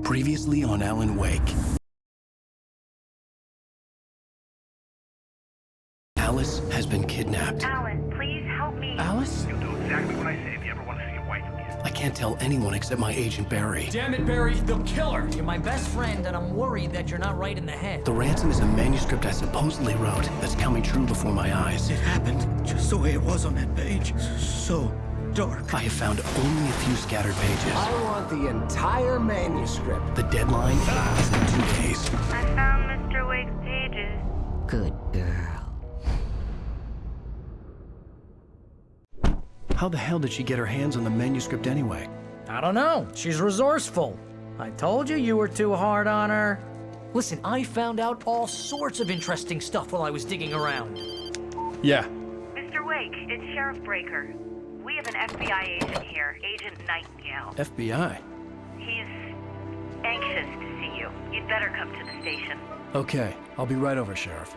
Previously on Alan Wake. Alice has been kidnapped. Alan, please help me. Alice? You'll do exactly what I say if you ever want to see your wife again. I can't tell anyone except my agent Barry. Damn it, Barry, they'll kill her! You're my best friend, and I'm worried that you're not right in the head. The ransom is a manuscript I supposedly wrote that's coming true before my eyes. It happened just the way it was on that page. So dark. I have found only a few scattered pages. I want the entire manuscript. The deadline is in 2 days. I found Mr. Wake's pages. Good girl. How the hell did she get her hands on the manuscript anyway? I don't know. She's resourceful. I told you you were too hard on her. Listen, I found out all sorts of interesting stuff while I was digging around. Yeah. Mr. Wake, it's Sheriff Breaker. We have an FBI agent here, Agent Nightingale. FBI? He's anxious to see you. You'd better come to the station. Okay, I'll be right over, Sheriff.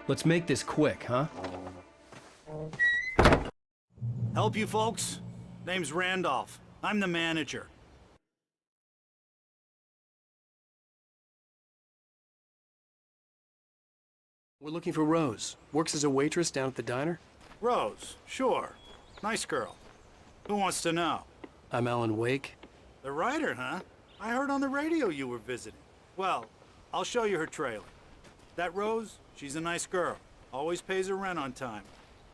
Let's make this quick, huh? Help you folks? Name's Randolph. I'm the manager. We're looking for Rose. Works as a waitress down at the diner. Rose, sure. Nice girl. Who wants to know? I'm Alan Wake. The writer, huh? I heard on the radio you were visiting. Well, I'll show you her trailer. That Rose, she's a nice girl. Always pays her rent on time.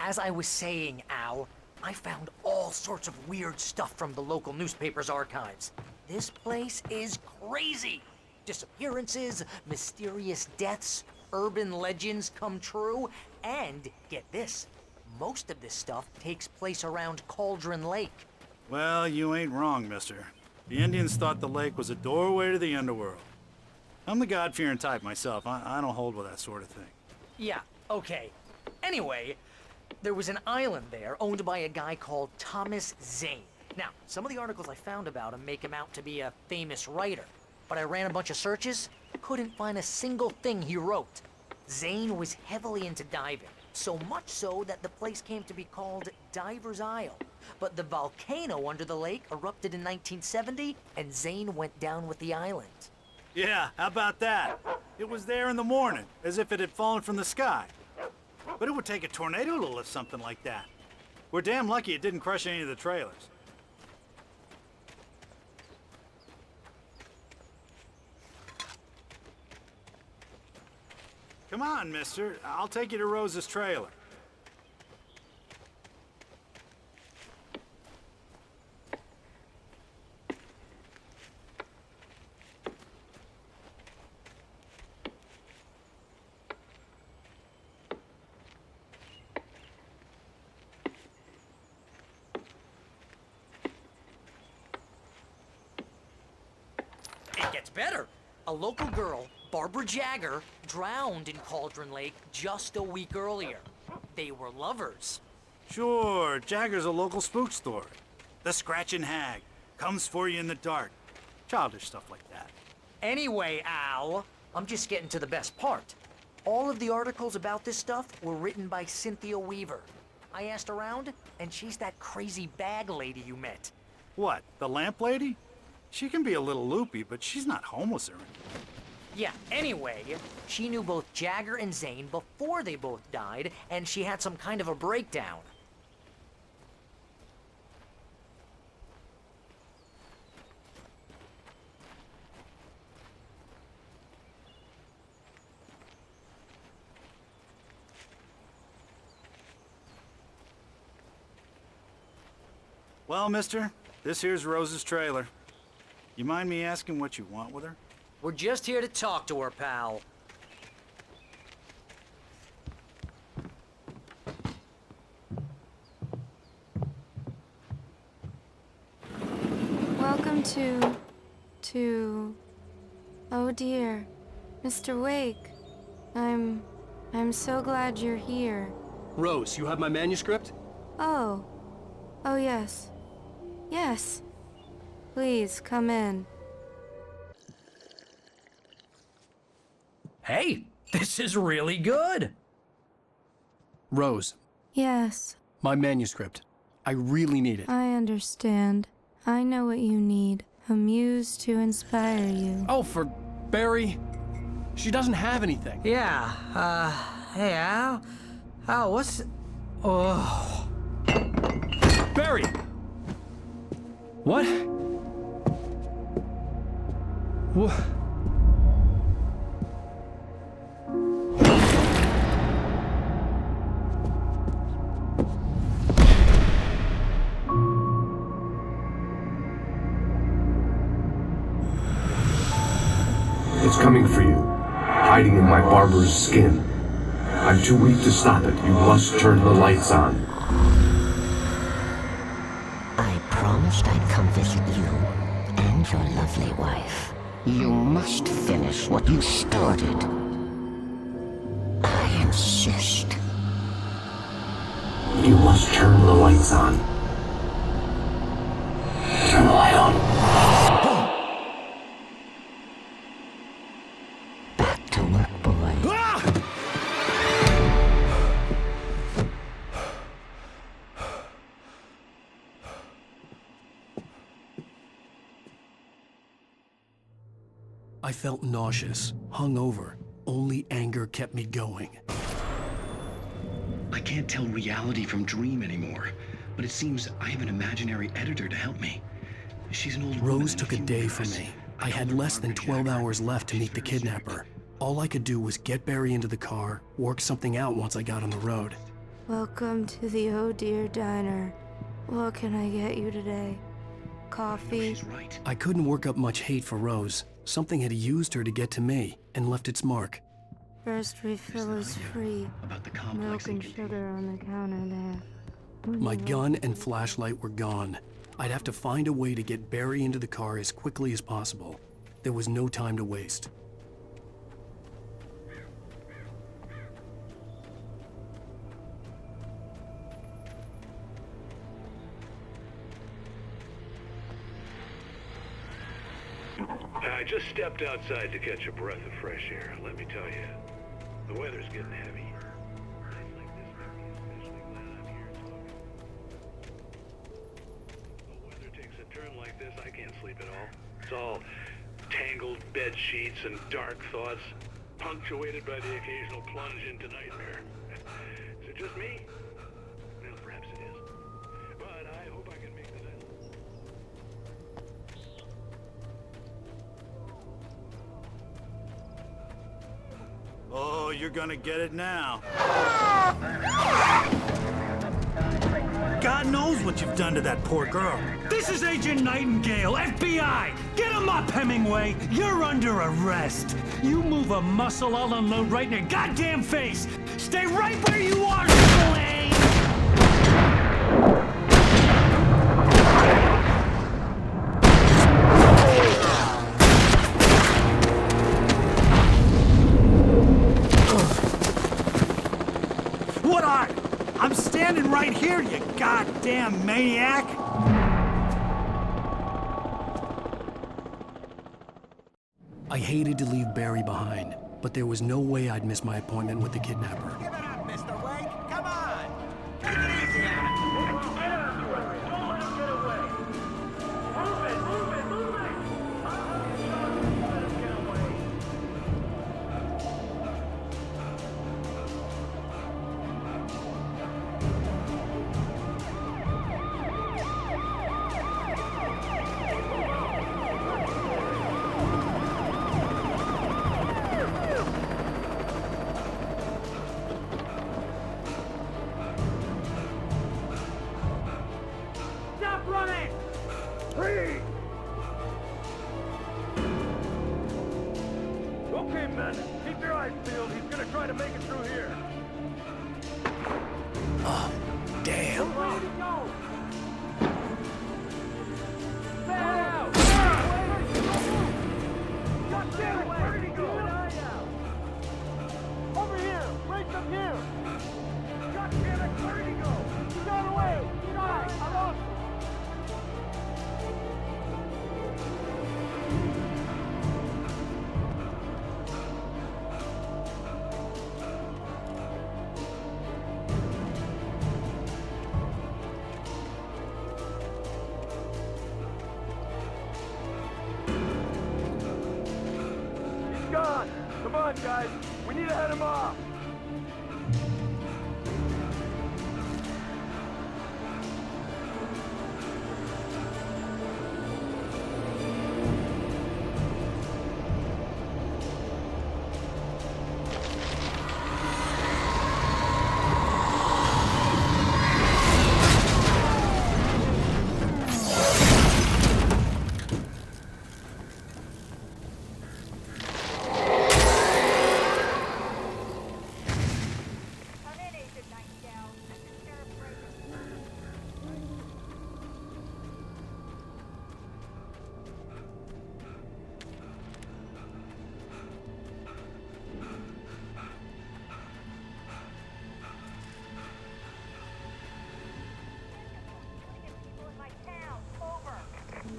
As I was saying, Al, I found all sorts of weird stuff from the local newspaper's archives. This place is crazy. Disappearances, mysterious deaths, urban legends come true, and get this, most of this stuff takes place around Cauldron Lake. Well, you ain't wrong, mister. The Indians thought the lake was a doorway to the underworld. I'm the God-fearing type myself. I don't hold with that sort of thing. Yeah, okay. Anyway, there was an island there owned by a guy called Thomas Zane. Now, some of the articles I found about him make him out to be a famous writer, but I ran a bunch of searches, couldn't find a single thing he wrote. Zane was heavily into diving, so much so that the place came to be called Diver's Isle. But the volcano under the lake erupted in 1970, and Zane went down with the island. Yeah, how about that? It was there in the morning, as if it had fallen from the sky. But it would take a tornado to lift something like that. We're damn lucky it didn't crush any of the trailers. Come on, mister. I'll take you to Rose's trailer. It gets better. A local girl, Barbara Jagger, drowned in Cauldron Lake just a week earlier. They were lovers. Sure, Jagger's a local spook story. The Scratching Hag comes for you in the dark. Childish stuff like that. Anyway, Al, I'm just getting to the best part. All of the articles about this stuff were written by Cynthia Weaver. I asked around, and she's that crazy bag lady you met. What, the lamp lady? She can be a little loopy, but she's not homeless or anything. Yeah, anyway, she knew both Jagger and Zane before they both died, and she had some kind of a breakdown. Well, mister, this here's Rose's trailer. You mind me asking what you want with her? We're just here to talk to her, pal. Welcome to... Oh dear, Mr. Wake. I'm so glad you're here. Rose, you have my manuscript? Oh. Oh yes. Yes. Please, come in. Hey, this is really good. Rose, Yes, my manuscript. I really need it. I understand. I know what you need. A muse to inspire you. Oh, for Barry. She doesn't have anything. Yeah, hey, Al? Al, what's... Oh... Barry! What? What? It's coming for you, hiding in my barber's skin. I'm too weak to stop it. You must turn the lights on. I promised I'd come visit you and your lovely wife. You must finish what you started. I insist. You must turn the lights on. Turn the light on. Back to work, boy. I felt nauseous, hungover. Only anger kept me going. I can't tell reality from dream anymore, but it seems I have an imaginary editor to help me. She's an old woman Rose in took a few day from dress. me. I had less than 12 hours left to meet the kidnapper. All I could do was get Barry into the car, work something out once I got on the road. Welcome to the Oh Dear Diner. What can I get you today? Coffee? She's right. I couldn't work up much hate for Rose. Something had used her to get to me and left its mark. First refill is free. About the Milk complex and sugar on the counter there. My gun and flashlight were gone. I'd have to find a way to get Barry into the car as quickly as possible. There was no time to waste. I just stepped outside to catch a breath of fresh air. Let me tell you, the weather's getting heavy. Nights like this make me especially glad I'm here talking. The weather takes a turn like this, I can't sleep at all. It's all tangled bed sheets and dark thoughts, punctuated by the occasional plunge into nightmare. Is it just me? Well, perhaps it is. But I hope I can make the night. Oh, you're gonna get it now. God knows what you've done to that poor girl. This is Agent Nightingale, FBI! Get him up, Hemingway! You're under arrest! You move a muscle, I'll unload right in your goddamn face! Stay right where you are, Spillane! What are? I'm standing right here, you goddamn maniac! I hated to leave Barry behind, but there was no way I'd miss my appointment with the kidnapper. Give it up, Mr. Wake! Come on! Take it easy on it! Don't let him get away! Move it! Move it! Move it! Let him get away! Stop running! Freeze! Okay, men, keep your eyes peeled. He's gonna try to make it through here. Damn. Where did he go? Back out! God damn it! Where did he go? Over here! Right from here! God damn it! Where did he go? He got away! He died! I lost him! Come on, guys. We need to head him off.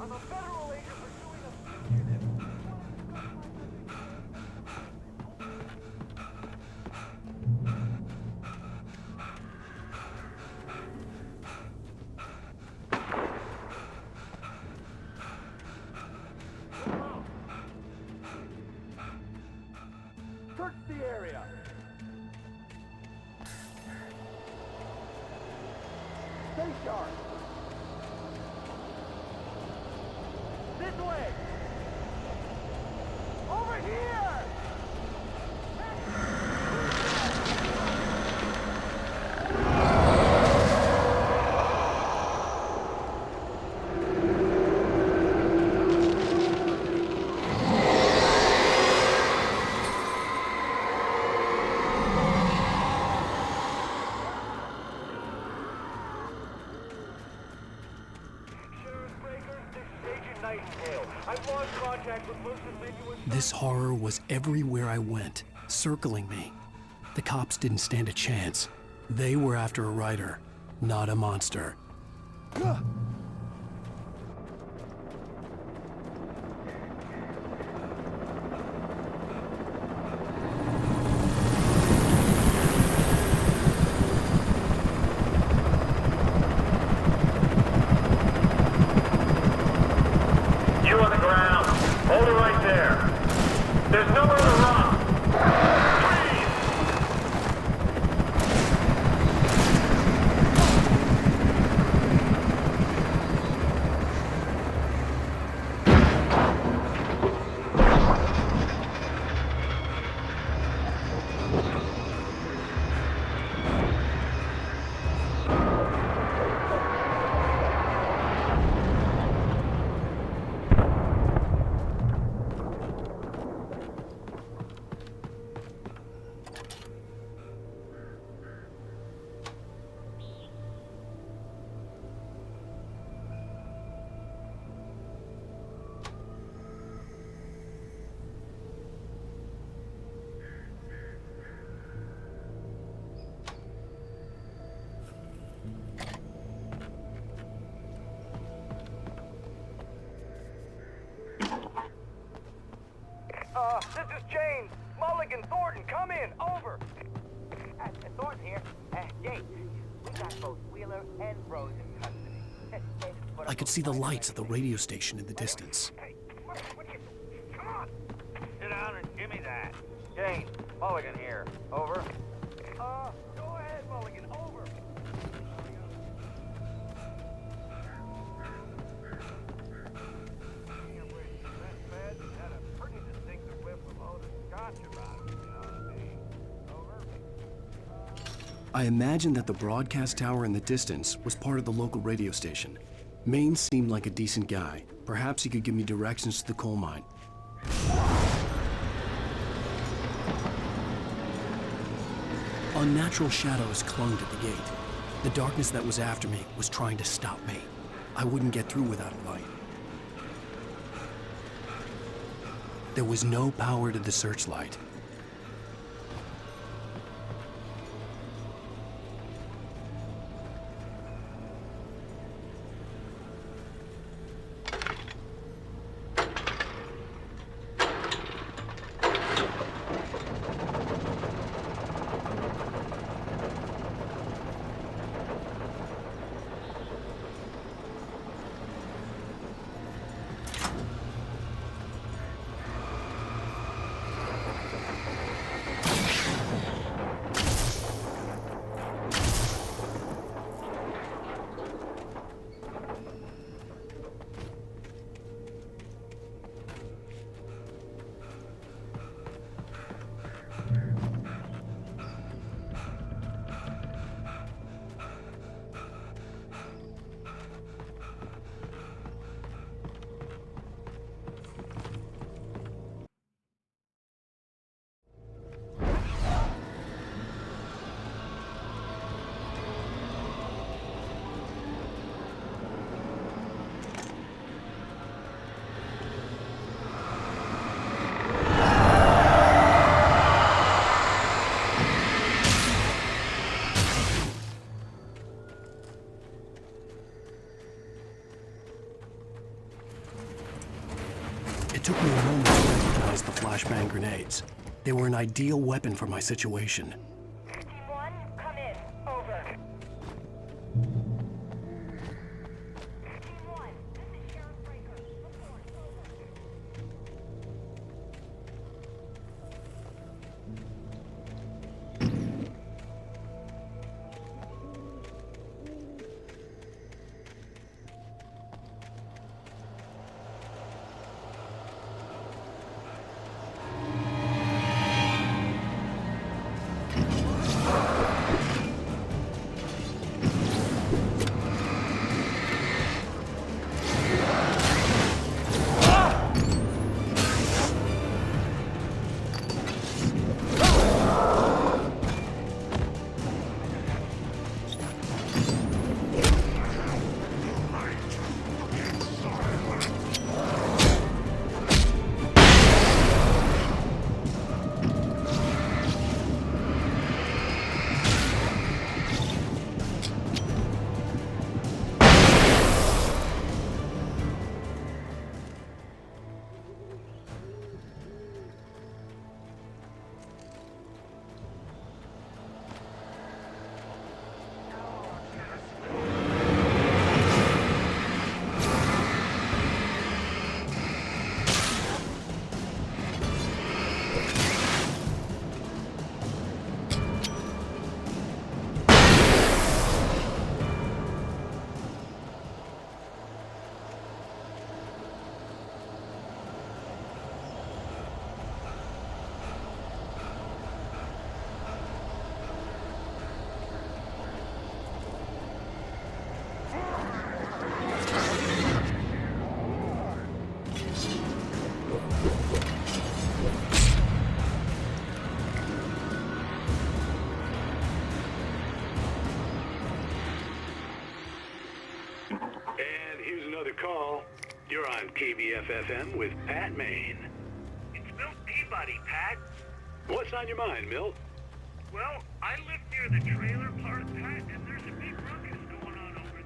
I'm a federal agent pursuing a fugitive. Search the area. Stay sharp. This way! Over here! I've lost contact with most ambiguous... This horror was everywhere I went, circling me. The cops didn't stand a chance. They were after a writer, not a monster. There's nowhere to run! This is James. Mulligan, Thornton, come in. Over. Thornton here. James, we got both Wheeler and Rose in custody. I could see the lights of the radio station in the distance. Hey, come on. Sit down and give me that. James, Mulligan here. Over. Go ahead, Mulligan. Over. I imagined that the broadcast tower in the distance was part of the local radio station. Maine seemed like a decent guy. Perhaps he could give me directions to the coal mine. Unnatural shadows clung to the gate. The darkness that was after me was trying to stop me. I wouldn't get through without a light. There was no power to the searchlight. took me a moment to recognize the flashbang grenades. They were an ideal weapon for my situation. Team 1, come in. Over. Team 1, this is Sheriff Breaker. Report. Call. You're on KBF-FM with Pat Maine. It's Milt Peabody, Pat. What's on your mind, Milt? Well, I live near the trailer park, Pat, and there's a big ruckus going on over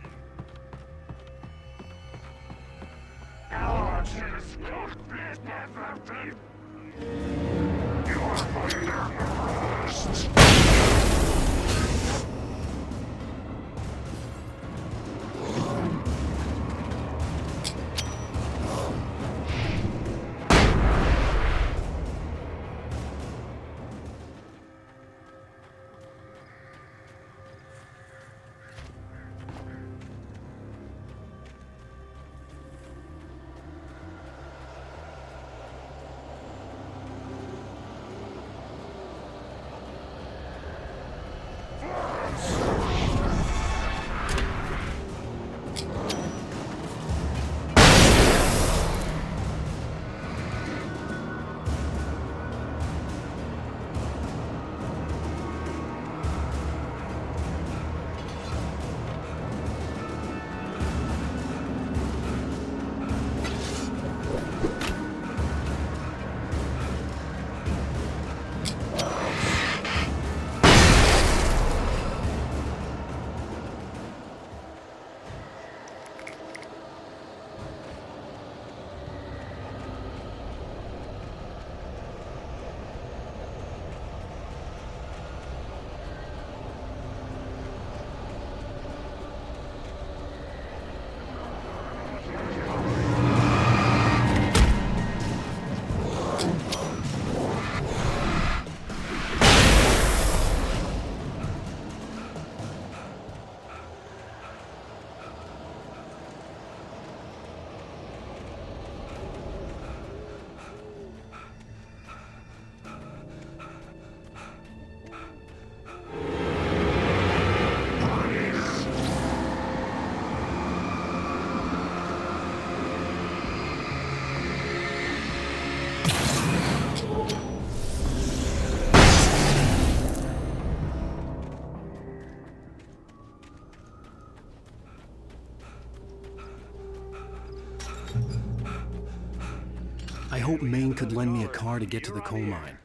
I hope Maine could lend me a car to get to the coal mine.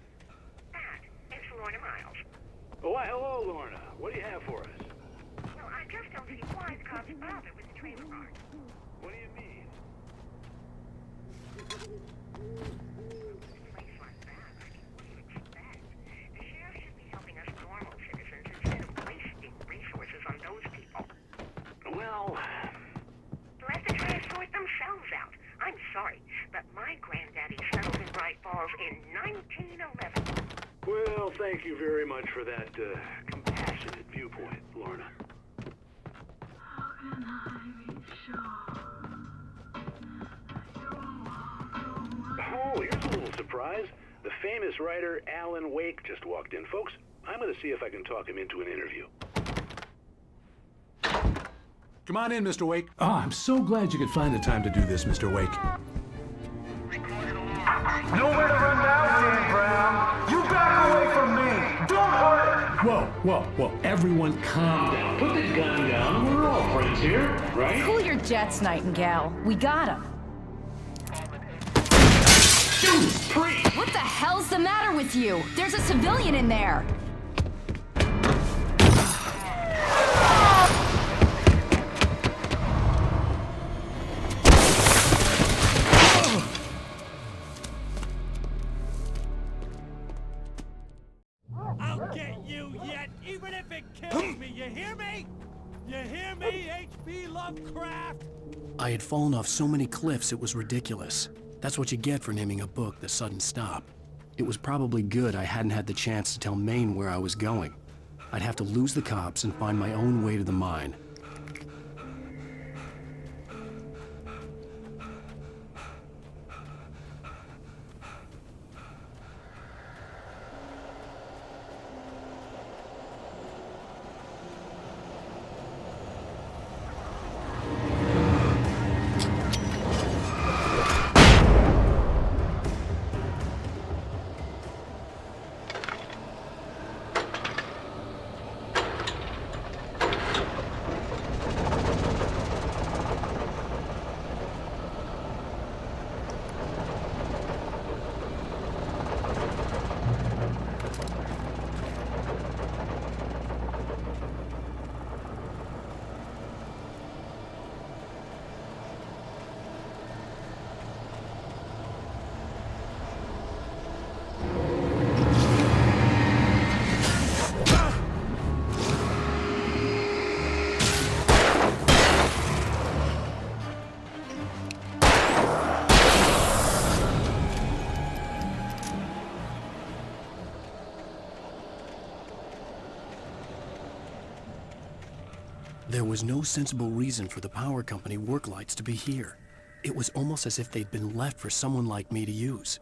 It's Lorna Miles. Oh, why, hello, Lorna. What do you have for us? Well, I just don't see why the cops bother with the trailer park. What do you mean? sorry, but my granddaddy settled in Bright Falls in 1911. Well, thank you very much for that compassionate viewpoint, Lorna. How can I be sure that you won't go Oh, here's a little surprise. The famous writer Alan Wake just walked in. Folks, I'm going to see if I can talk him into an interview. Come on in, Mr. Wake. Oh, I'm so glad you could find the time to do this, Mr. Wake. Nowhere to run now, Dan Brown. You back away from me. Don't hurt her. Whoa. Everyone calm down. Put the gun down. We're all friends here, right? Cool your jets, Nightingale. We got him. What the hell's the matter with you? There's a civilian in there. I'll get you yet, even if it kills me. You hear me? You hear me, H.P. Lovecraft? I had fallen off so many cliffs it was ridiculous. That's what you get for naming a book The Sudden Stop. It was probably good I hadn't had the chance to tell Maine where I was going. I'd have to lose the cops and find my own way to the mine. There was no sensible reason for the power company work lights to be here. It was almost as if they'd been left for someone like me to use.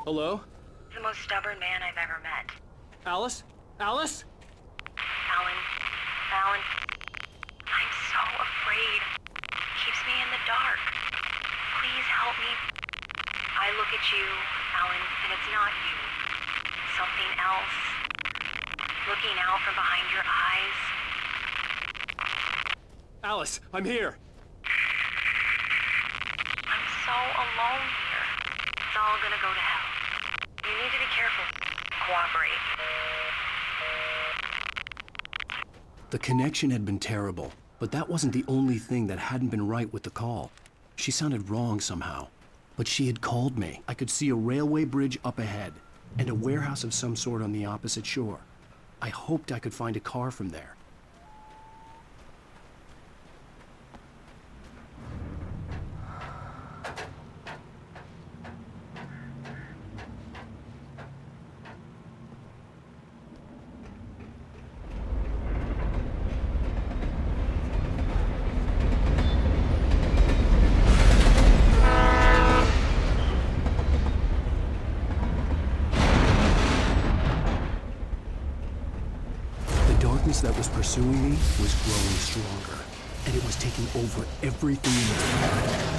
Hello? The most stubborn man I've ever met. Alice? Alice? Alan, I'm so afraid. Keeps me in the dark. Please help me. I look at you, Alan, and it's not you. Something else. Looking out from behind your eyes. Alice, I'm here. I'm so alone here. It's all gonna go to hell. You need to be careful. Cooperate. The connection had been terrible, but that wasn't the only thing that hadn't been right with the call. She sounded wrong somehow, but she had called me. I could see a railway bridge up ahead, and a warehouse of some sort on the opposite shore. I hoped I could find a car from there. That was pursuing me was growing stronger, and it was taking over everything in its path.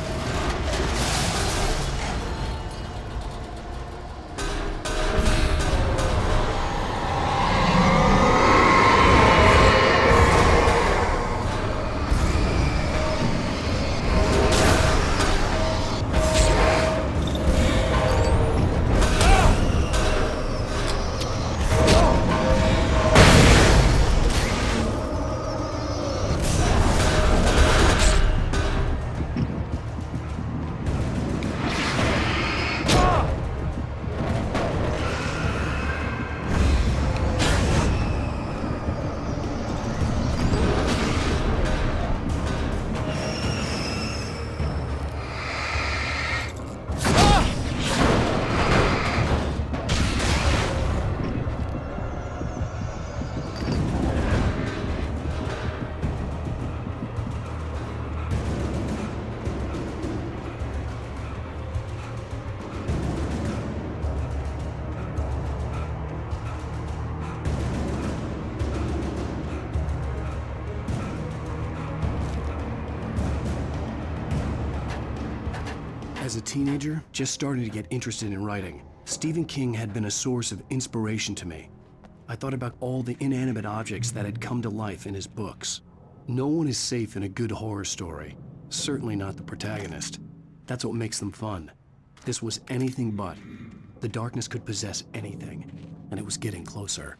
As a teenager, just starting to get interested in writing, Stephen King had been a source of inspiration to me. I thought about all the inanimate objects that had come to life in his books. No one is safe in a good horror story, certainly not the protagonist. That's what makes them fun. This was anything but. The darkness could possess anything, and it was getting closer.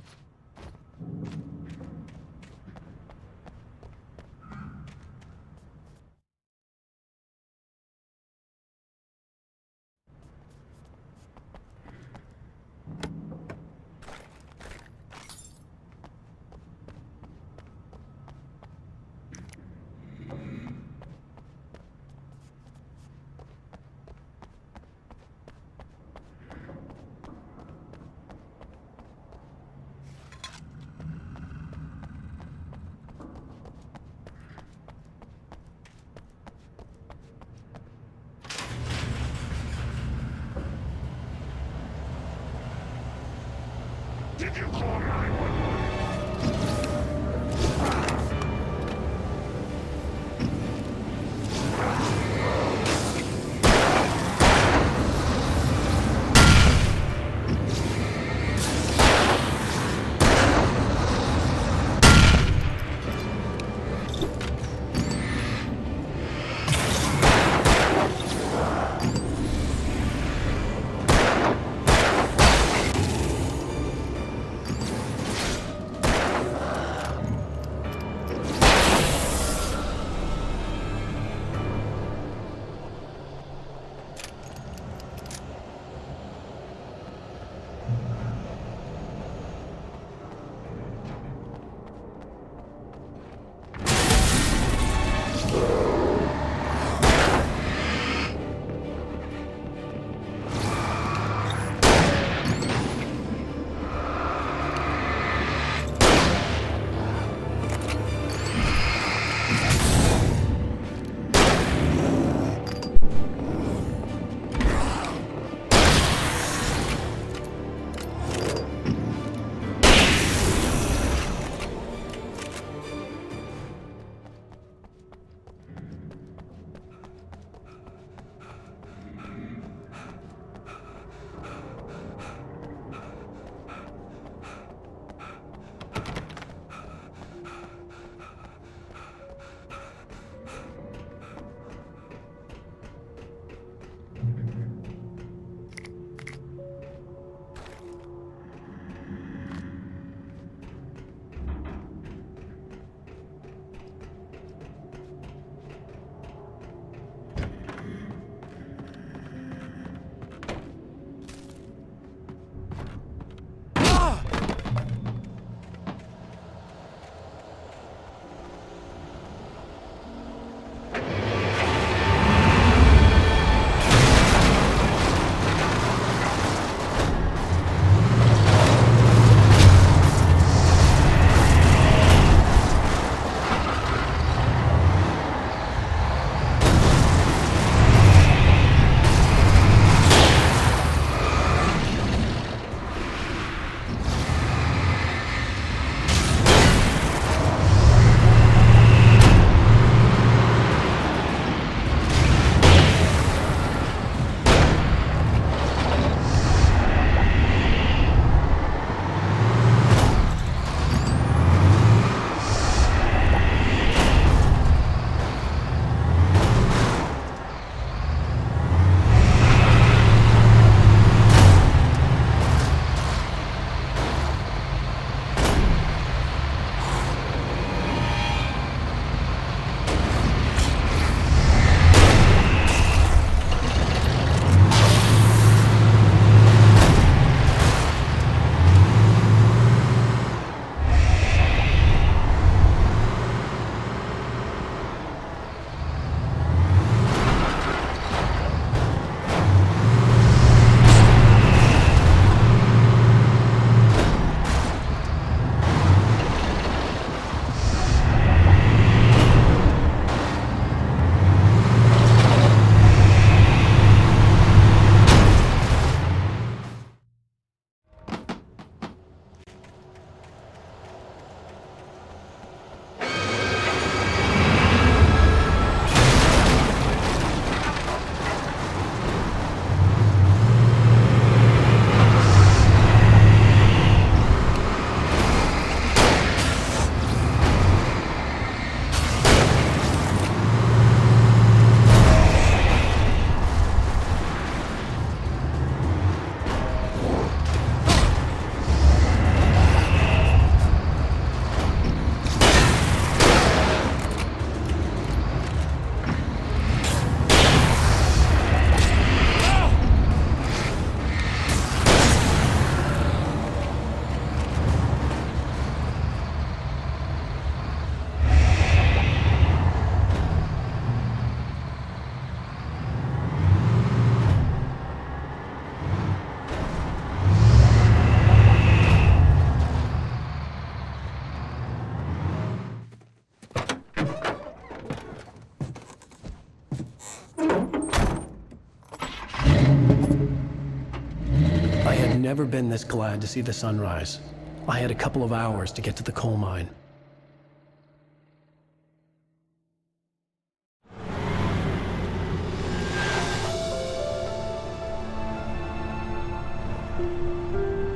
never been this glad to see the sunrise. I had a couple of hours to get to the coal mine.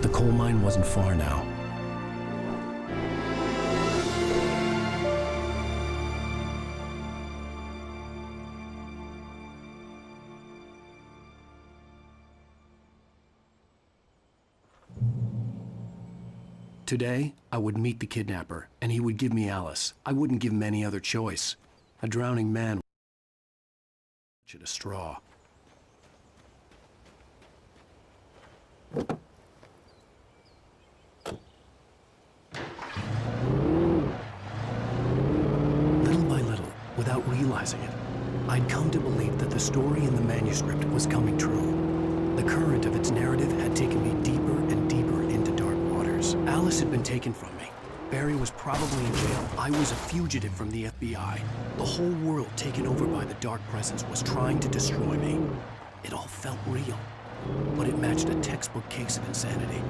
The coal mine wasn't far now. Today, I would meet the kidnapper, and he would give me Alice. I wouldn't give him any other choice. A drowning man at a straw. Little by little, without realizing it, I'd come to believe that the story in the manuscript was coming true. The current of its narrative had taken me deeper and deeper into dark waters. Alice had been taken from me. Barry was probably in jail. I was a fugitive from the FBI. The whole world taken over by the dark presence was trying to destroy me. It all felt real, but it matched a textbook case of insanity.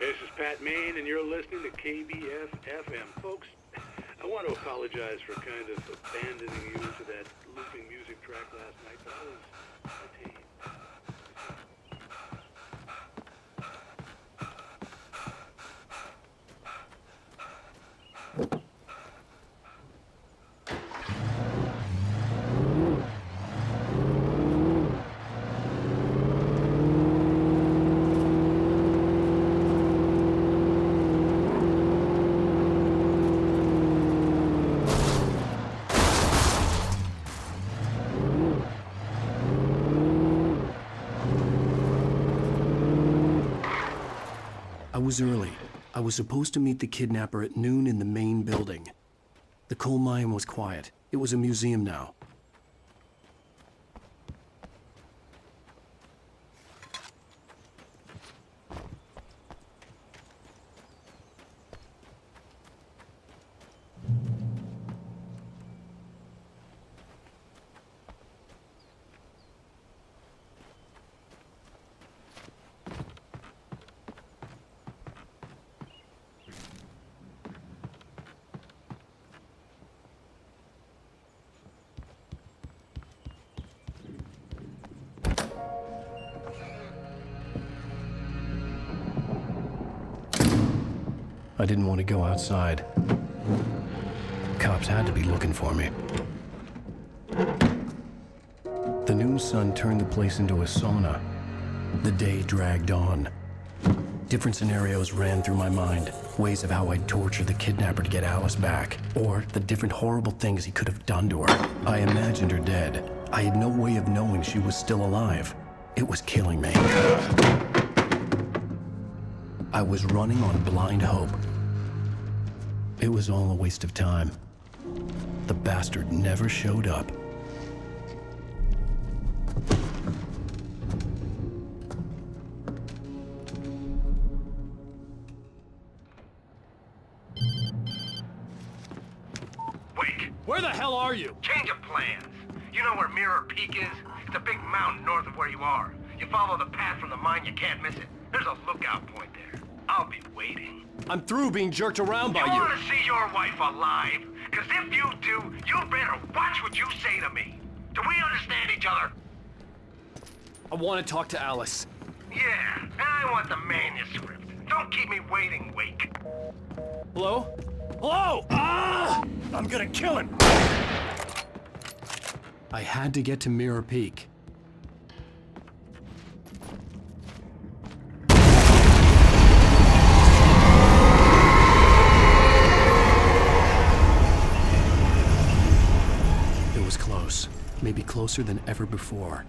This is Pat Main, and you're listening to KBF-FM. Folks, I want to apologize for kind of abandoning you to that looping music track last night, but I was fatigued. I was early. I was supposed to meet the kidnapper at noon in the main building. The coal mine was quiet. It was a museum now. I didn't want to go outside. Cops had to be looking for me. The noon sun turned the place into a sauna. The day dragged on. Different scenarios ran through my mind. Ways of how I'd torture the kidnapper to get Alice back. Or the different horrible things he could have done to her. I imagined her dead. I had no way of knowing she was still alive. It was killing me. I was running on blind hope. It was all a waste of time. The bastard never showed up. Wake! Where the hell are you? Change of plans. You know where Mirror Peak is? It's a big mountain north of where you are. You follow the path from the mine, you can't miss it. There's a lookout point there. I'll be waiting. I'm through being jerked around by You you. want to see your wife alive? Because if you do, you better watch what you say to me. Do we understand each other? I want to talk to Alice. Yeah, and I want the manuscript. Don't keep me waiting, Wake. Hello? Hello! Ah! I'm gonna kill him! I had to get to Mirror Peak. It was close. Maybe closer than ever before.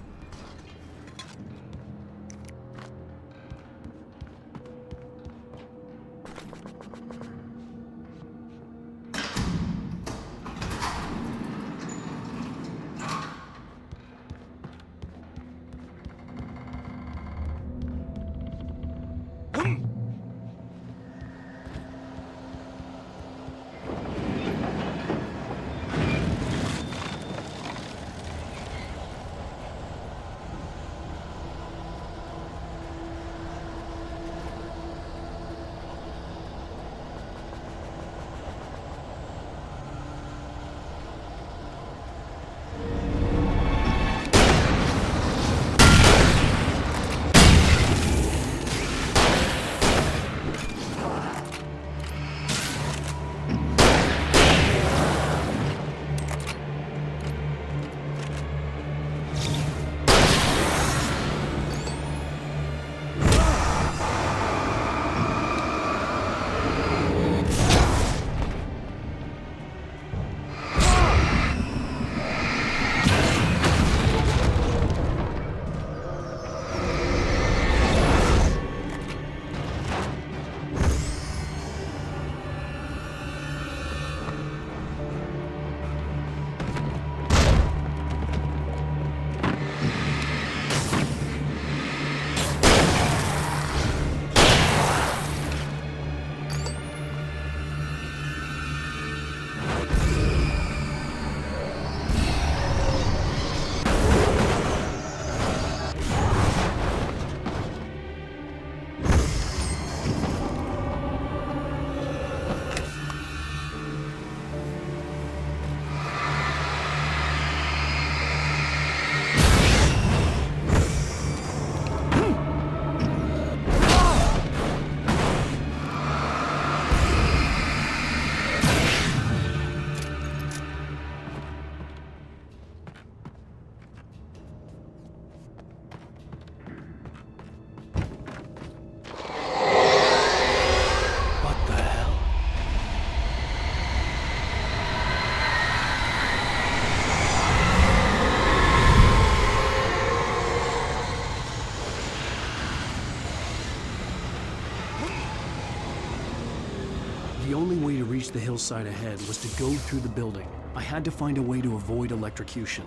The only way to reach the hillside ahead was to go through the building. I had to find a way to avoid electrocution.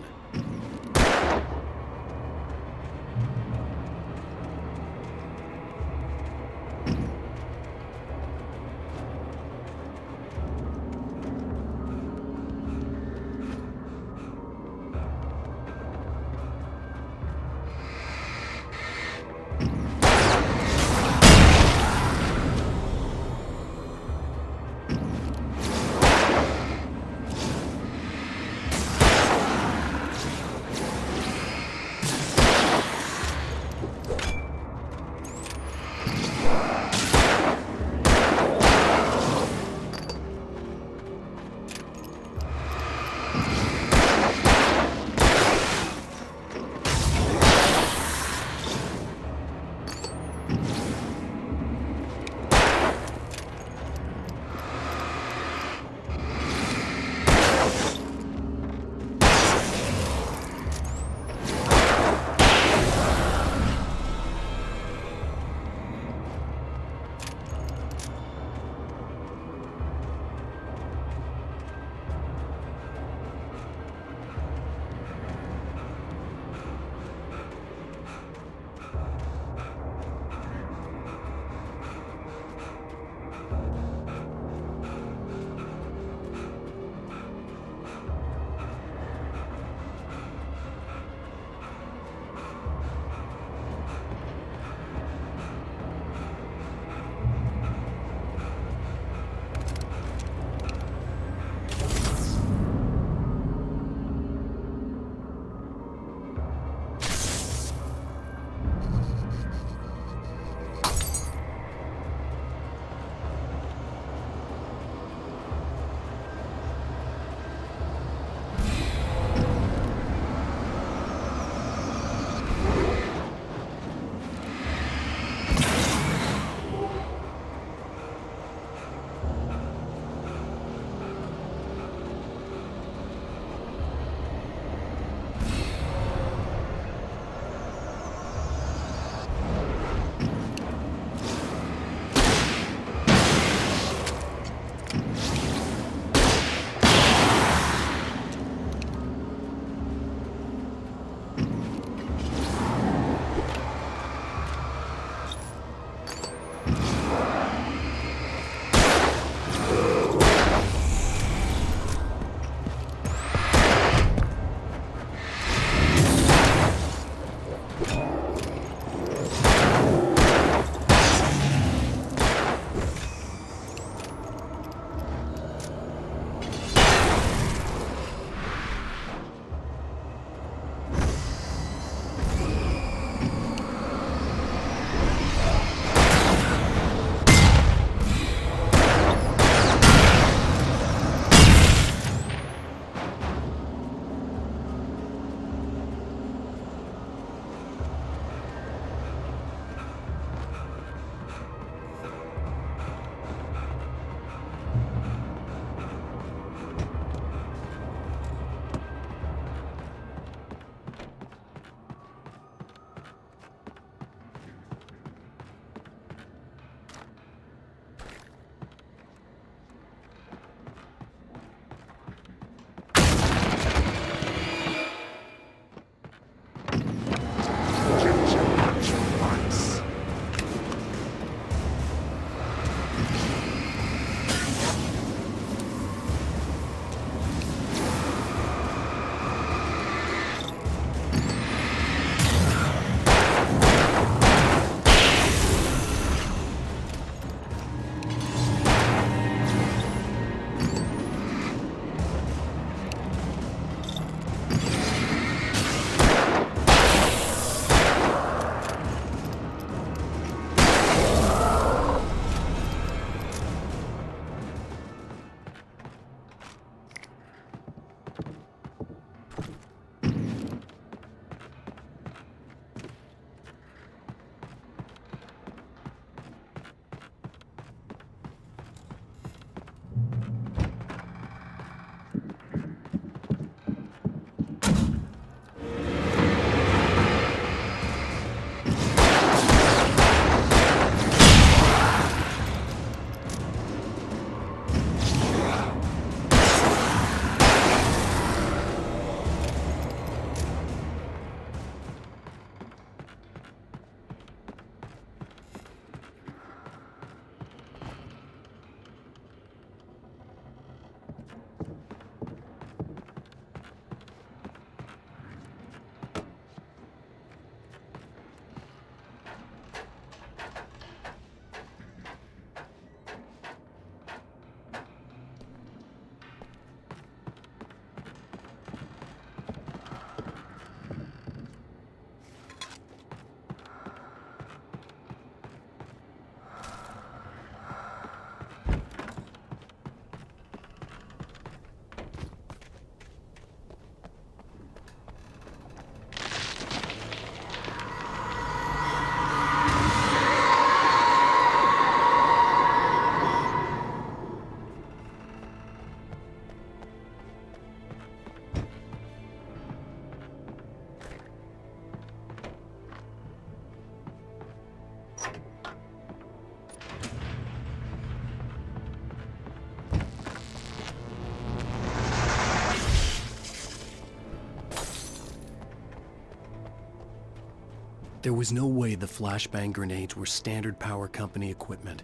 There was no way the flashbang grenades were standard power company equipment.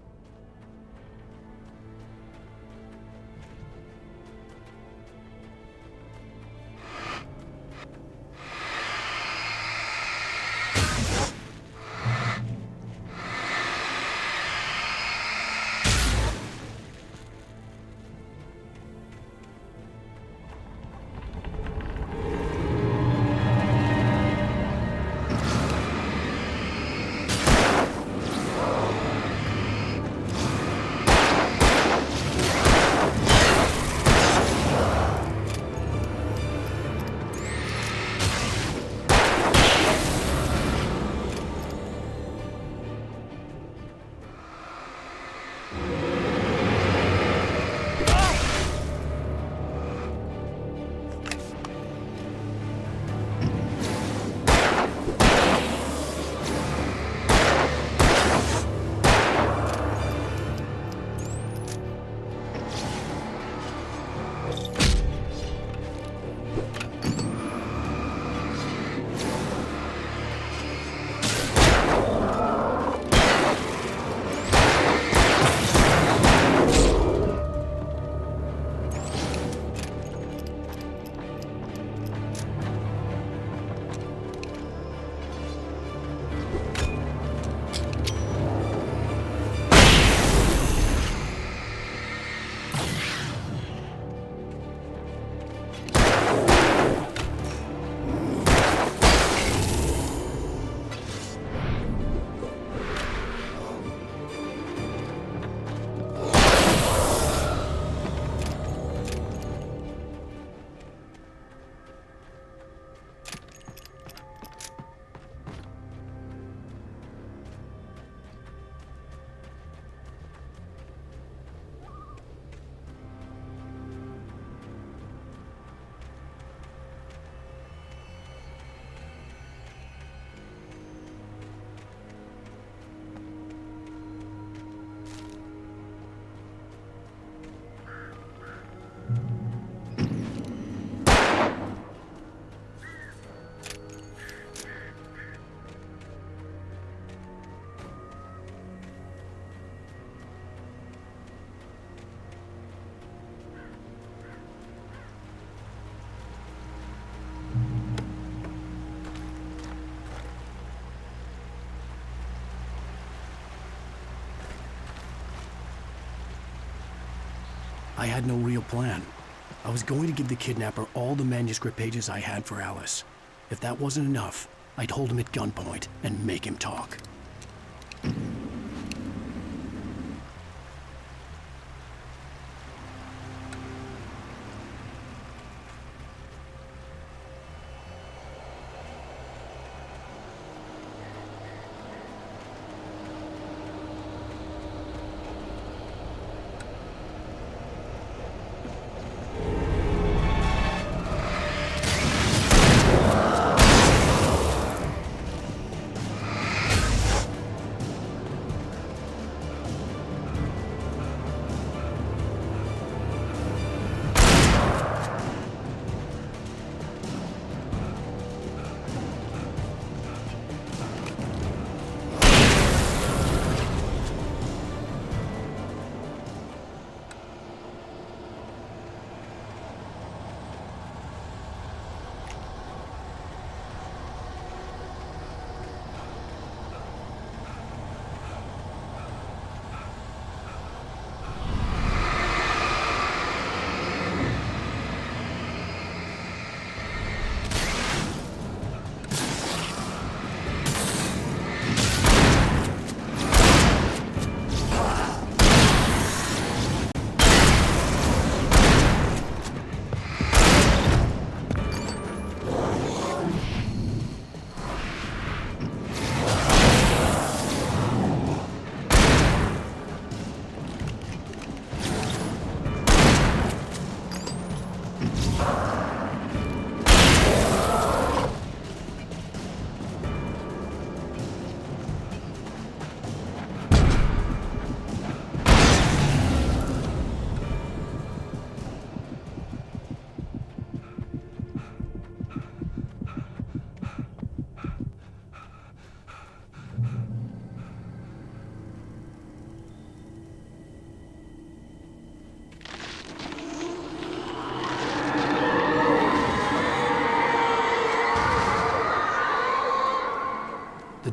I had no real plan. I was going to give the kidnapper all the manuscript pages I had for Alice. If that wasn't enough, I'd hold him at gunpoint and make him talk.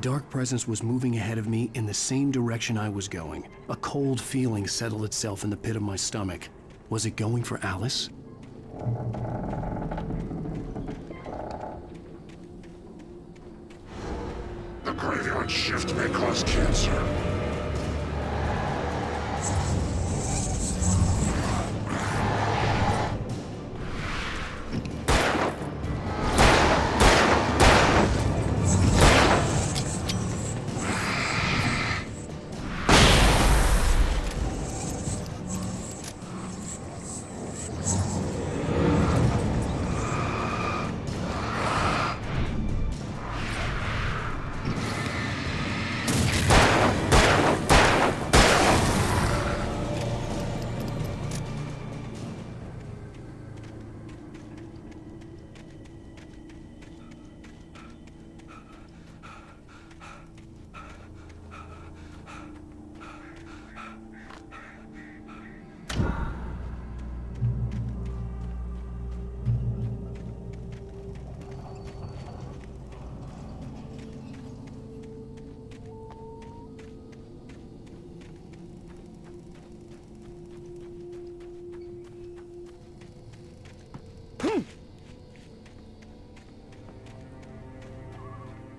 dark presence was moving ahead of me in the same direction I was going. A cold feeling settled itself in the pit of my stomach. Was it going for Alice? The graveyard shift may cause cancer.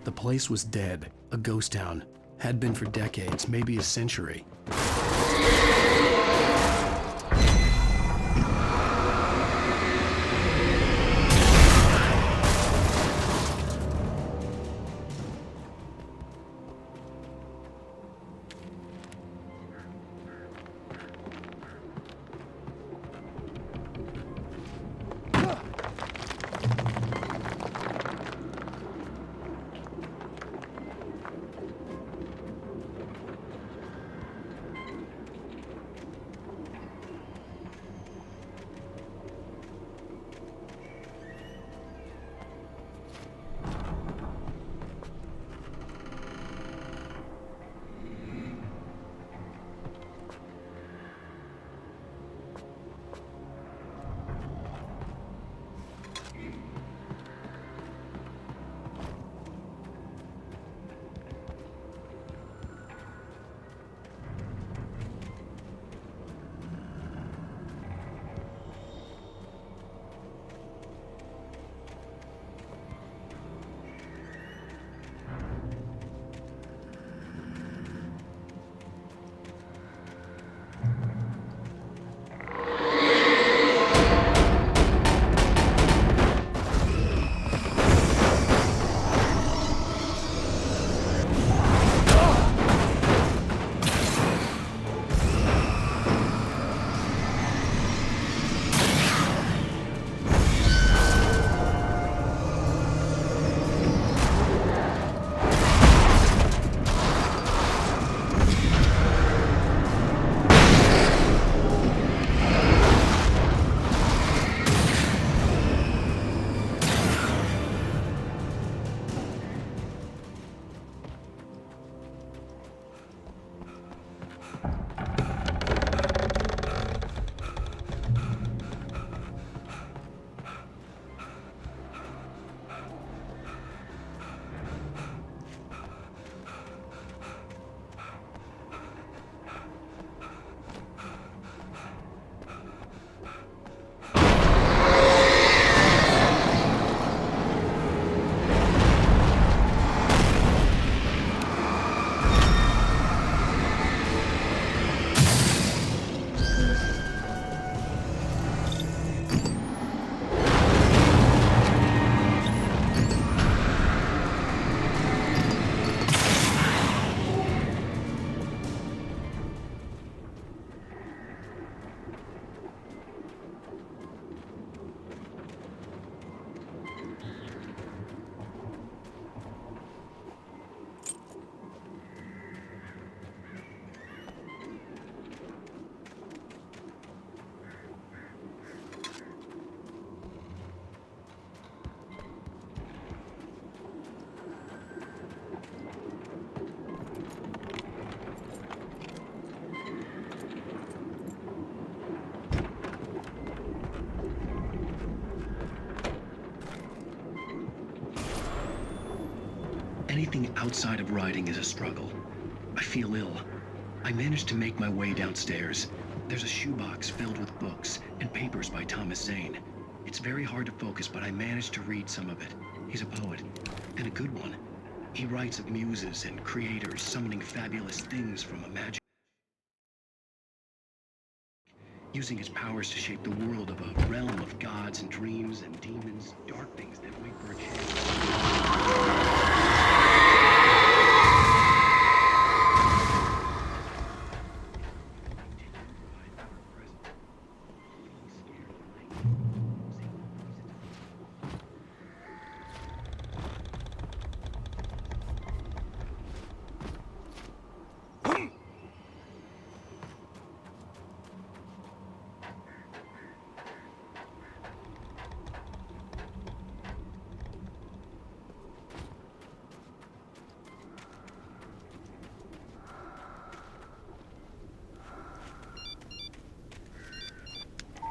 The place was dead, a ghost town. Had been for decades, maybe a century. Anything outside of riding is a struggle. I feel ill. I managed to make my way downstairs. There's a shoebox filled with books and papers by Thomas Zane. It's very hard to focus, but I managed to read some of it. He's a poet, and a good one. He writes of muses and creators summoning fabulous things from imagination, using his powers to shape the world of a realm of gods and dreams and demons, dark things that wait for a chance.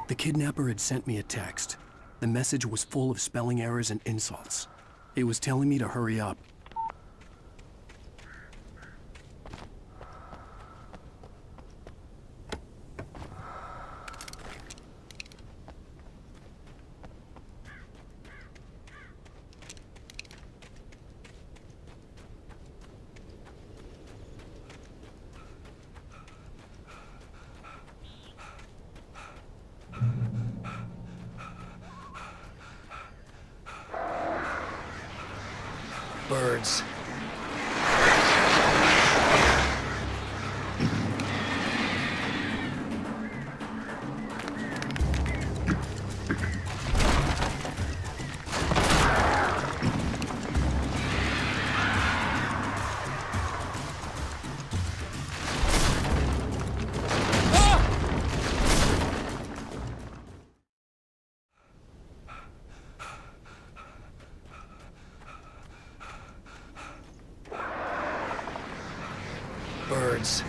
The kidnapper had sent me a text. The message was full of spelling errors and insults. It was telling me to hurry up. Birds. Birds.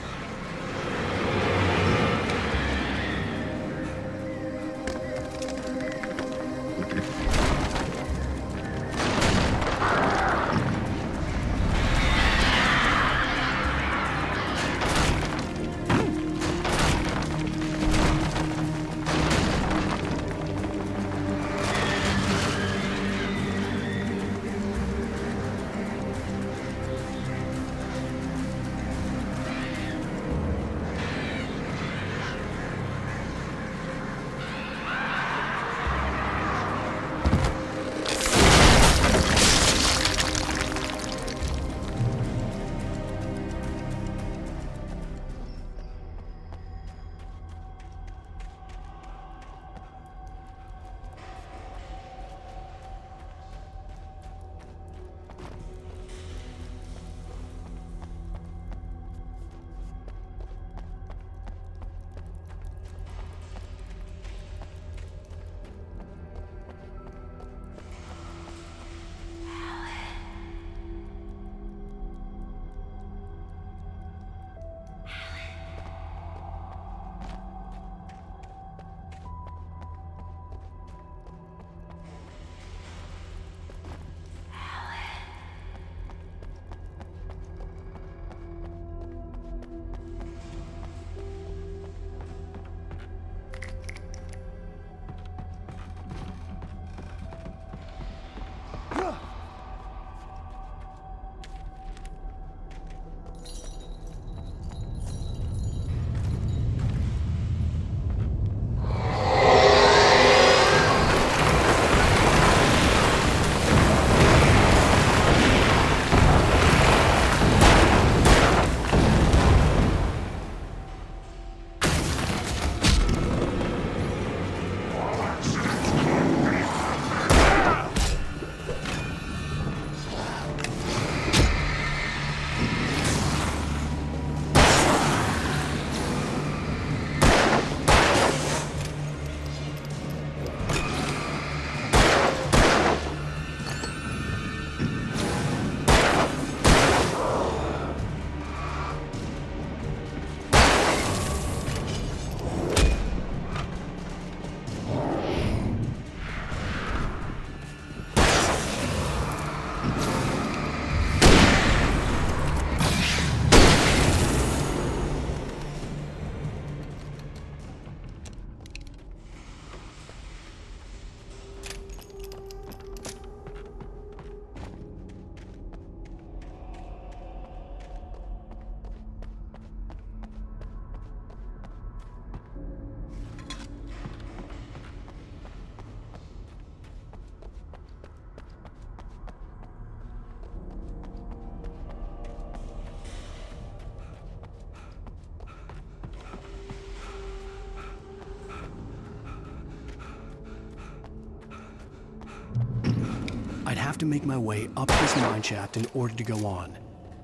have to make my way up this mine shaft in order to go on.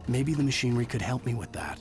Maybe the machinery could help me with that.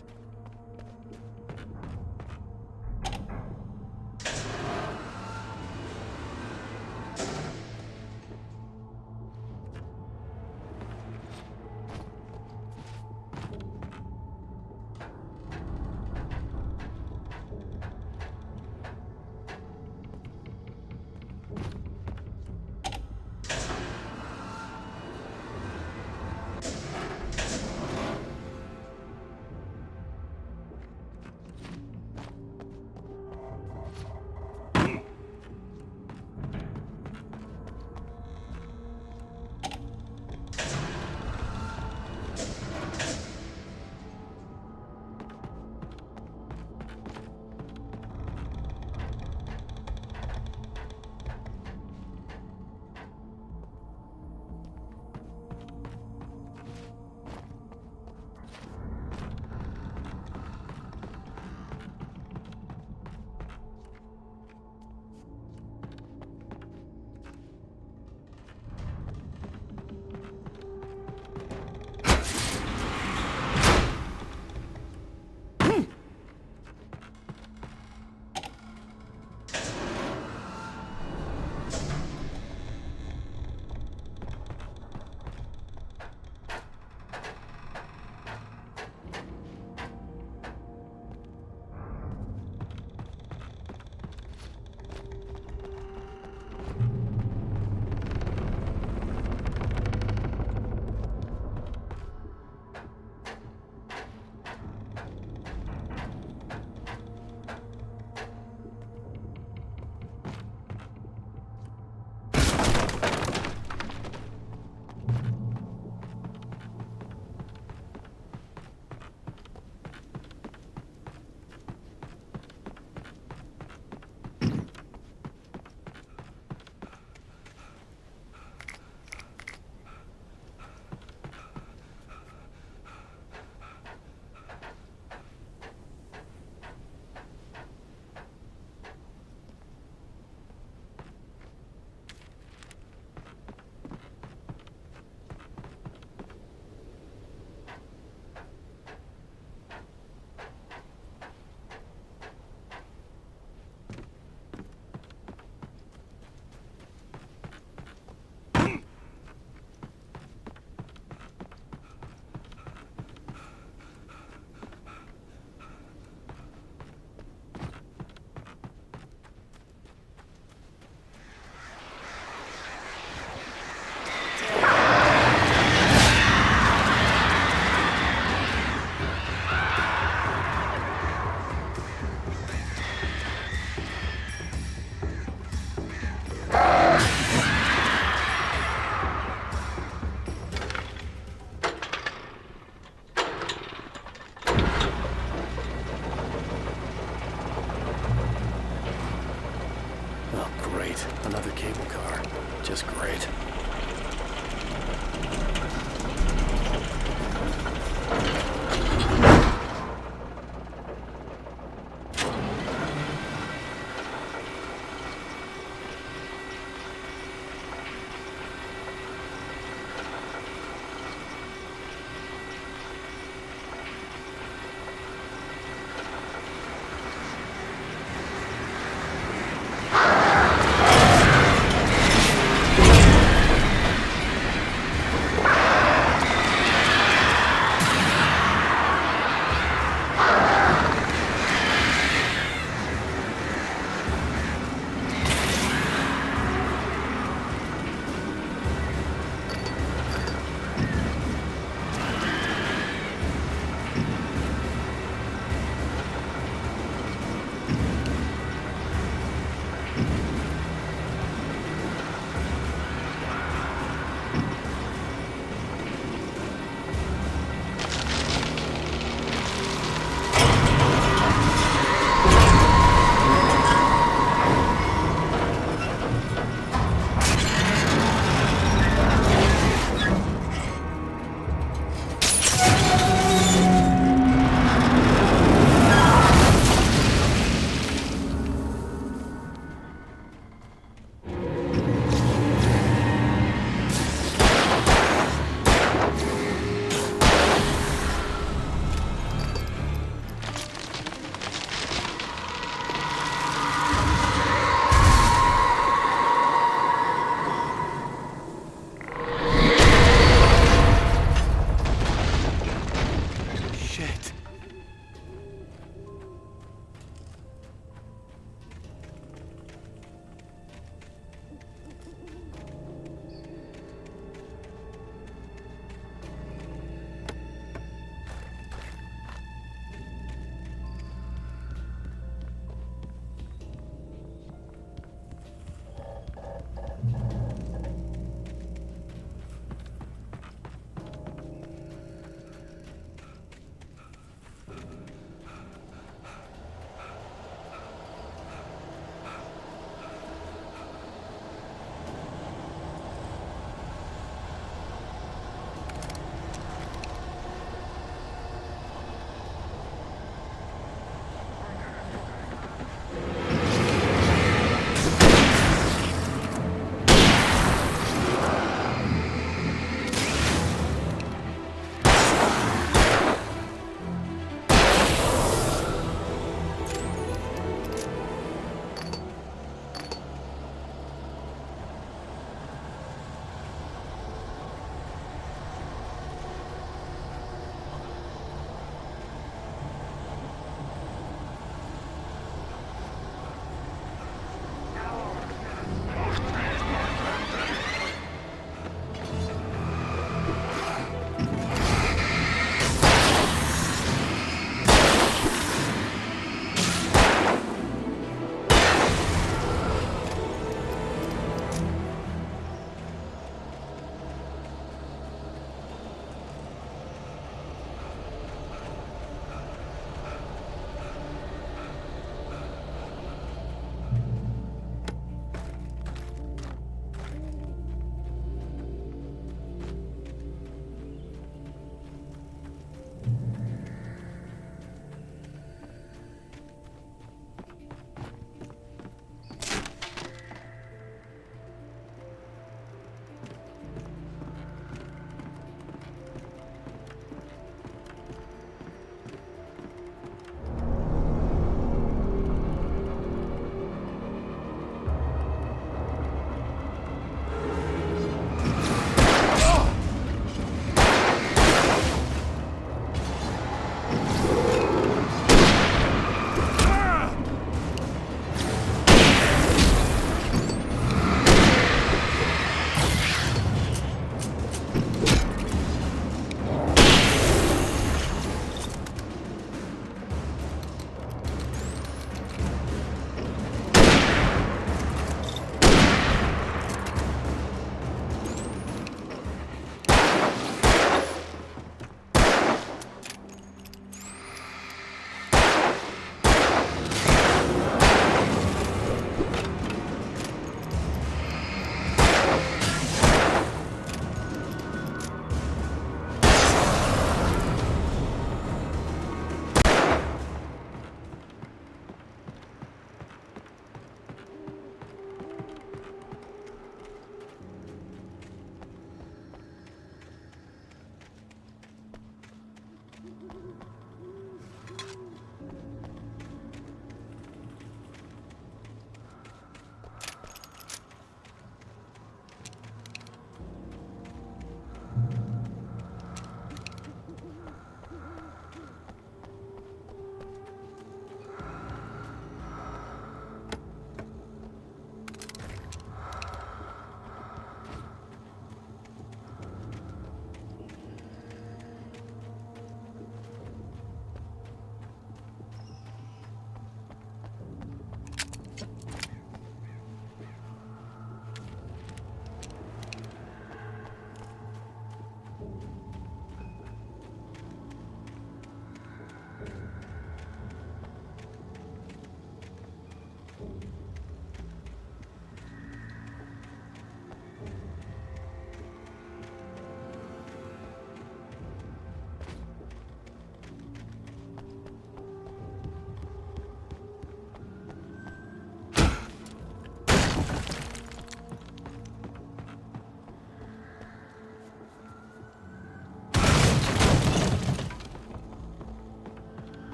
Another cable car. Just great.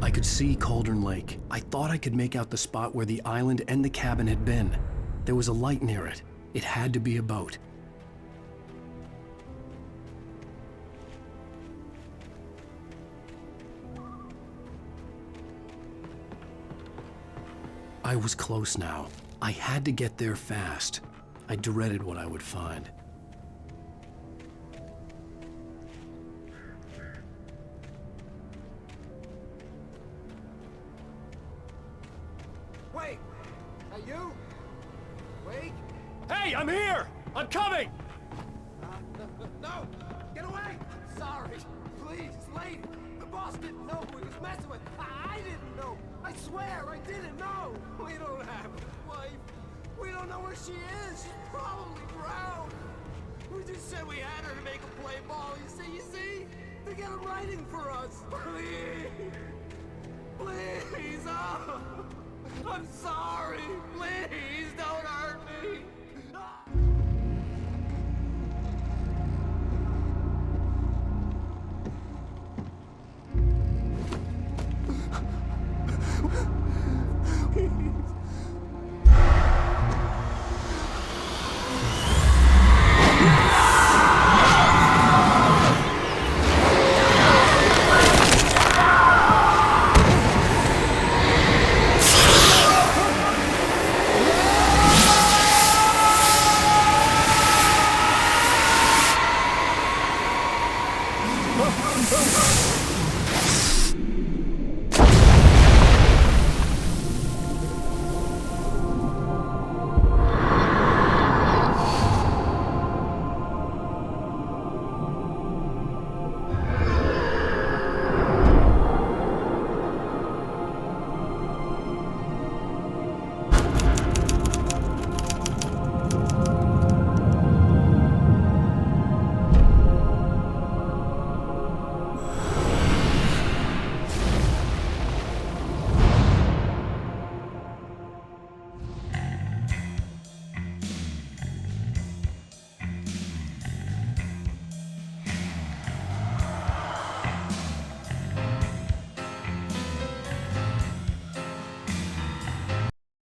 I could see Cauldron Lake. I thought I could make out the spot where the island and the cabin had been. There was a light near it. It had to be a boat. I was close now. I had to get there fast. I dreaded what I would find. Wait! Are you? Wait! Hey, I'm here! I'm coming! No! Get away! Sorry! Please, lady! The boss didn't know who he was messing with! I didn't know! I swear I didn't know! We don't have a wife! We don't know where she is! She's probably drowned! We just said we had her to make a play ball, you see? They got him writing for us! Please! Please! Oh! I'm sorry! Please don't hurt me!